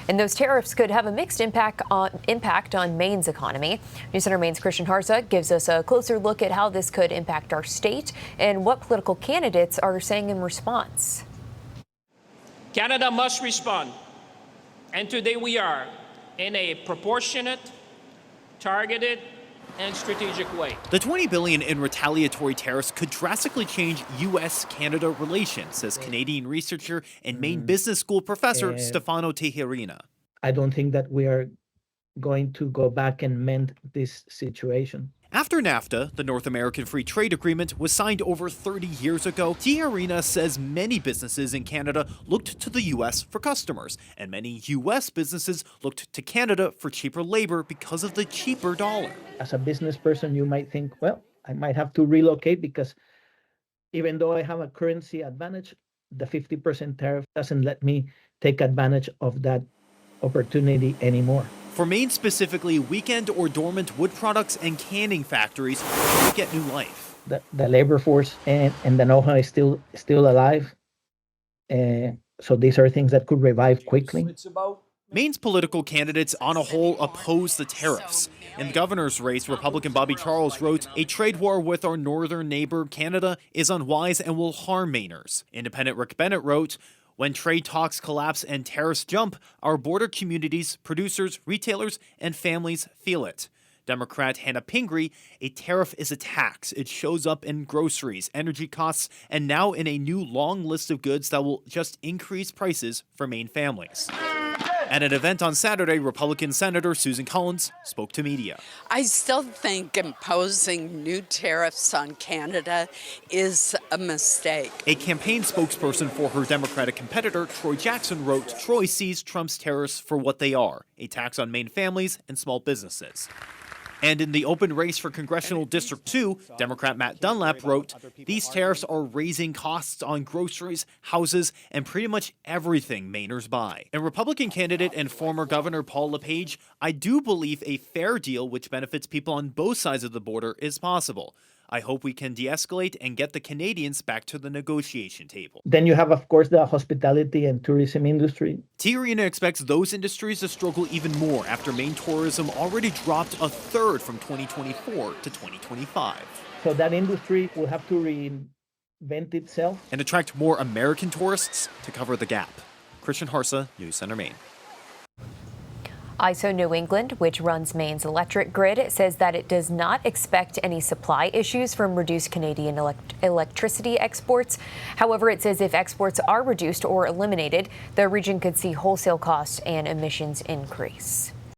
And those tariffs could have a mixed impact on Maine's economy. News Center Maine's Christian Harza gives us a closer look at how this could impact our state and what political candidates are saying in response. Canada must respond, and today we are, in a proportionate, targeted, and strategic way. The $20 billion in retaliatory tariffs could drastically change U.S.-Canada relations, says Canadian researcher and Maine Business School professor Stefano Tejerina. I don't think that we are going to go back and mend this situation. After NAFTA, the North American Free Trade Agreement, was signed over 30 years ago, Tejerina says many businesses in Canada looked to the U.S. for customers, and many U.S. businesses looked to Canada for cheaper labor because of the cheaper dollar. As a business person, you might think, well, I might have to relocate because even though I have a currency advantage, the 50% tariff doesn't let me take advantage of that opportunity anymore. For Maine specifically, weekend or dormant wood products and canning factories get new life. The labor force and the know-how is still alive. So these are things that could revive quickly. Maine's political candidates on a whole oppose the tariffs. In the governor's race, Republican Bobby Charles wrote, "A trade war with our northern neighbor, Canada, is unwise and will harm Mainers." Independent Rick Bennett wrote, "When trade talks collapse and tariffs jump, our border communities, producers, retailers, and families feel it." Democrat Hannah Pingree, "A tariff is a tax. It shows up in groceries, energy costs, and now in a new long list of goods that will just increase prices for Maine families." At an event on Saturday, Republican Senator Susan Collins spoke to media. I still think imposing new tariffs on Canada is a mistake. A campaign spokesperson for her Democratic competitor, Troy Jackson, wrote, "Troy sees Trump's tariffs for what they are, a tax on Maine families and small businesses." And in the open race for Congressional District 2, Democrat Matt Dunlap wrote, "These tariffs are raising costs on groceries, houses, and pretty much everything Mainers buy." And Republican candidate and former Governor Paul LePage, "I do believe a fair deal which benefits people on both sides of the border is possible. I hope we can de-escalate and get the Canadians back to the negotiation table." Then you have, of course, the hospitality and tourism industry. Tejerina expects those industries to struggle even more after Maine tourism already dropped a third from 2024 to 2025. So that industry will have to reinvent itself. And attract more American tourists to cover the gap. Christian Harza, News Center Maine. ISO New England, which runs Maine's electric grid, says that it does not expect any supply issues from reduced Canadian electricity exports. However, it says if exports are reduced or eliminated, the region could see wholesale costs and emissions increase.